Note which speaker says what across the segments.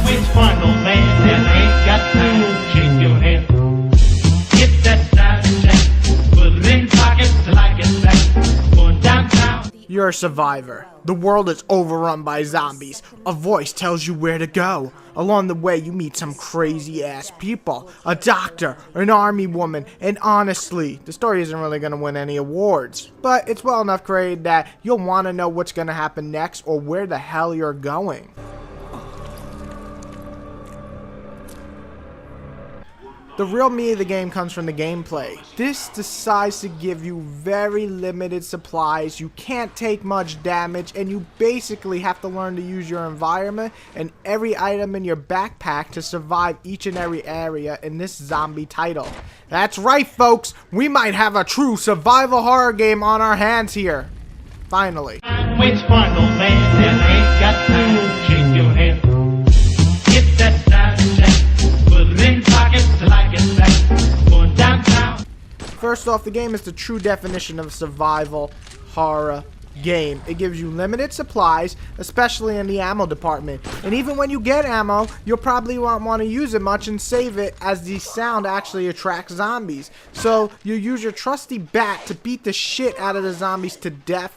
Speaker 1: Which one, old man, that ain't got time to shake your head? Get that side check, put it in pockets like it's back. Going downtown.
Speaker 2: You're a survivor. The world is overrun by zombies. A voice tells you where to go. Along the way, you meet some crazy ass people. A doctor, an army woman, and honestly, the story isn't really going to win any awards. But it's well enough created that you'll want to know what's going to happen next or where the hell you're going. The real meat of the game comes from the gameplay. This decides to give you very limited supplies, you can't take much damage, and you basically have to learn to use your environment and every item in your backpack to survive each and every area in this zombie title. That's right, folks, we might have a true survival horror game on our hands here. Finally.
Speaker 1: Which one, old man, that ain't got time to shake your head? Get that side check, put it in pockets like it's back. Going downtown.
Speaker 2: First off, the game is the true definition of a survival horror game. It gives you limited supplies, especially in the ammo department. And even when you get ammo, you'll probably won't want to use it much and save it, as the sound actually attracts zombies. So you use your trusty bat to beat the shit out of the zombies to death.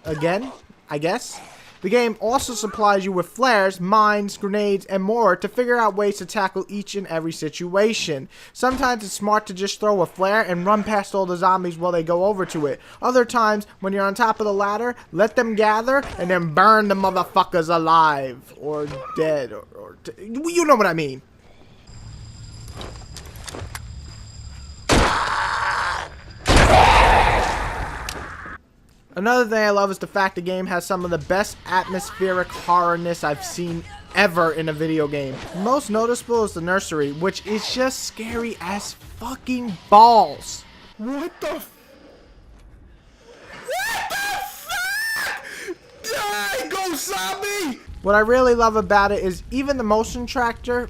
Speaker 2: Again, I guess. The game also supplies you with flares, mines, grenades, and more to figure out ways to tackle each and every situation. Sometimes it's smart to just throw a flare and run past all the zombies while they go over to it. Other times, when you're on top of the ladder, let them gather and then burn the motherfuckers alive. Or dead. Or you know what I mean. Another thing I love is the fact the game has some of the best atmospheric horrorness I've seen ever in a video game. Most noticeable is the nursery, which is just scary as fucking balls. What the fuck? Die, go zombie! What I really love about it is even the motion tracker,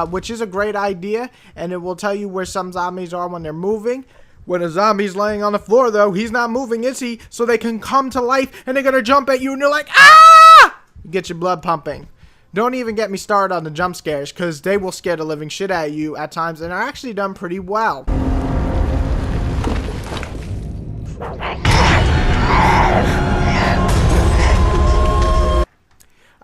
Speaker 2: which is a great idea, and it will tell you where some zombies are when they're moving. When a zombie's laying on the floor, though, he's not moving, is he? So they can come to life, and they're gonna jump at you, and you're like, ah! Get your blood pumping. Don't even get me started on the jump scares, because they will scare the living shit out of you at times, and are actually done pretty well.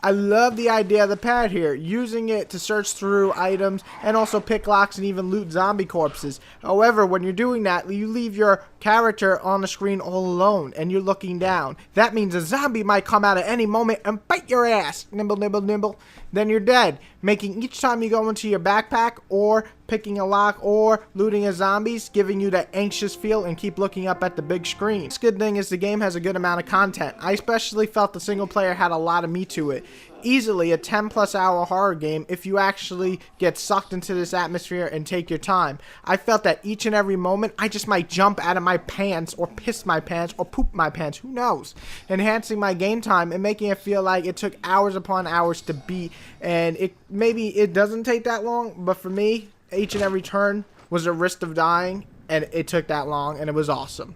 Speaker 2: I love the idea of the pad here, using it to search through items and also pick locks and even loot zombie corpses. However, when you're doing that, you leave your character on the screen all alone and you're looking down. That means a zombie might come out at any moment and bite your ass. Nibble, nibble, nibble. Then you're dead, making each time you go into your backpack or picking a lock or looting a zombies, giving you that anxious feel and keep looking up at the big screen. This good thing is the game has a good amount of content. I especially felt the single player had a lot of meat to it. Easily a 10+ hour horror game if you actually get sucked into this atmosphere and take your time. I felt that each and every moment I just might jump out of my pants or piss my pants or poop my pants, who knows, enhancing my game time and making it feel like it took hours upon hours to beat. And maybe it doesn't take that long, but for me, each and every turn was a risk of dying, and it took that long, and it was awesome.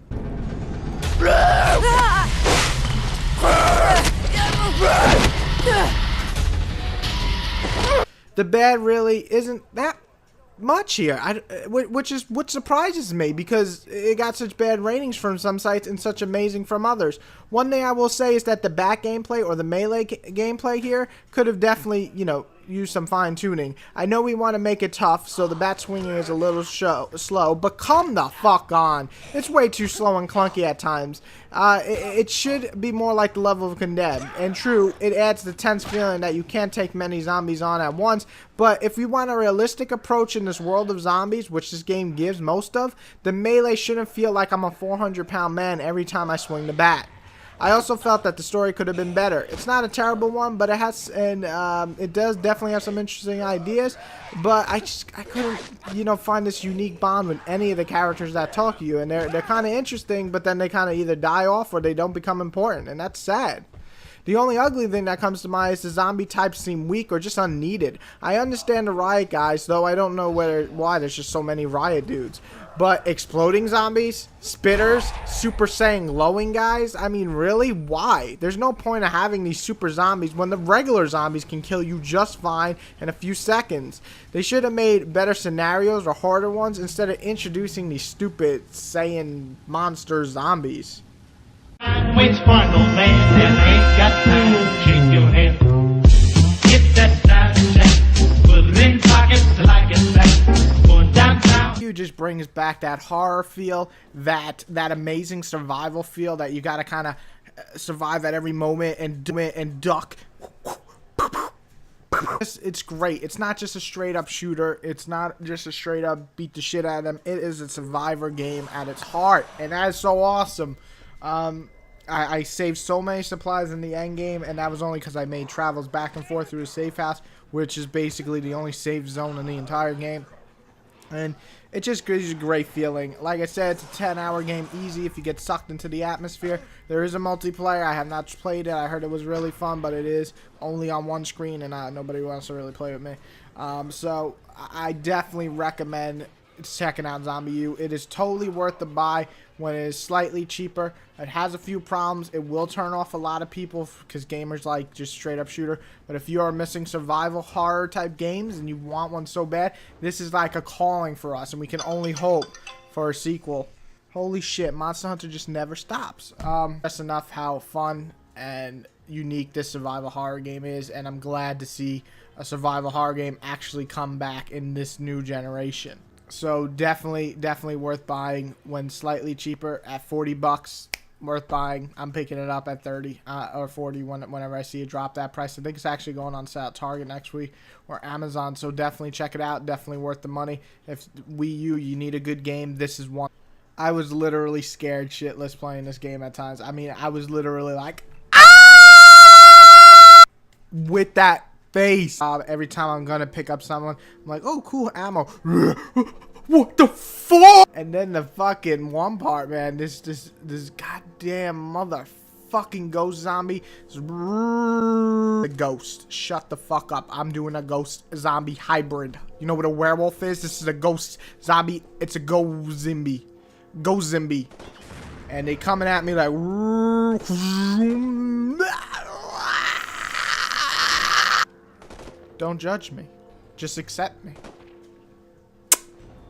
Speaker 2: The bad really isn't that much here, which is what surprises me, because it got such bad ratings from some sites and such amazing from others. One thing I will say is that the back gameplay or the melee gameplay here could have definitely, use some fine tuning. I know we want to make it tough, so the bat swinging is a little slow, but come the fuck on. It's way too slow and clunky at times. It should be more like the level of Condemned. And true, it adds the tense feeling that you can't take many zombies on at once, but if we want a realistic approach in this world of zombies, which this game gives most of, the melee shouldn't feel like I'm a 400-pound man every time I swing the bat. I also felt that the story could have been better. It's not a terrible one, but it has, and it does definitely have some interesting ideas. But I couldn't, find this unique bond with any of the characters that talk to you, and they're kind of interesting, but then they kind of either die off or they don't become important, and that's sad. The only ugly thing that comes to mind is the zombie types seem weak or just unneeded. I understand the riot guys, though I don't know why there's just so many riot dudes. But exploding zombies, spitters, Super Saiyan glowing guys, I mean really, why? There's no point of having these super zombies when the regular zombies can kill you just fine in a few seconds. They should have made better scenarios or harder ones instead of introducing these stupid Saiyan monster zombies.
Speaker 1: Waits for no man that ain't got time to shake your head. Get that Snapchat, put it in pockets like it's back. Going downtown.
Speaker 2: You just brings back that horror feel, that amazing survival feel that you gotta kind of survive at every moment and do it and duck. It's great. It's not just a straight up shooter. It's not just a straight up beat the shit out of them. It is a survivor game at its heart, and that is so awesome. I saved so many supplies in the end game, and that was only because I made travels back and forth through the safe house, which is basically the only safe zone in the entire game. And it just gives you a great feeling. Like I said, it's a 10-hour game, easy if you get sucked into the atmosphere. There is a multiplayer. I have not played it. I heard it was really fun, but it is only on one screen, and nobody wants to really play with me. So I definitely recommend checking out ZombiU. It is totally worth the buy when it is slightly cheaper. It has a few problems. It will turn off a lot of people because gamers like just straight up shooter. But if you are missing survival horror type games and you want one so bad, this is like a calling for us, and we can only hope for a sequel. Holy shit, Monster Hunter just never stops. That's enough how fun and unique this survival horror game is, and I'm glad to see a survival horror game actually come back in this new generation. So definitely worth buying when slightly cheaper at 40 bucks. Worth buying. I'm picking it up at 30 or 40 whenever I see it drop that price. I think it's actually going on sale at Target next week or Amazon. So definitely check it out. Definitely worth the money. If Wii U, you need a good game, this is one. I was literally scared shitless playing this game at times. I mean, I was literally like, ah! With that face. Every time I'm gonna pick up someone, I'm like, oh, cool ammo. What the fuck? And then the fucking one part, man, this goddamn motherfucking ghost zombie. The ghost. Shut the fuck up. I'm doing a ghost zombie hybrid. You know what a werewolf is? This is a ghost zombie. It's a ghost zombie. Ghost zombie. And they coming at me like, don't judge me. Just accept me.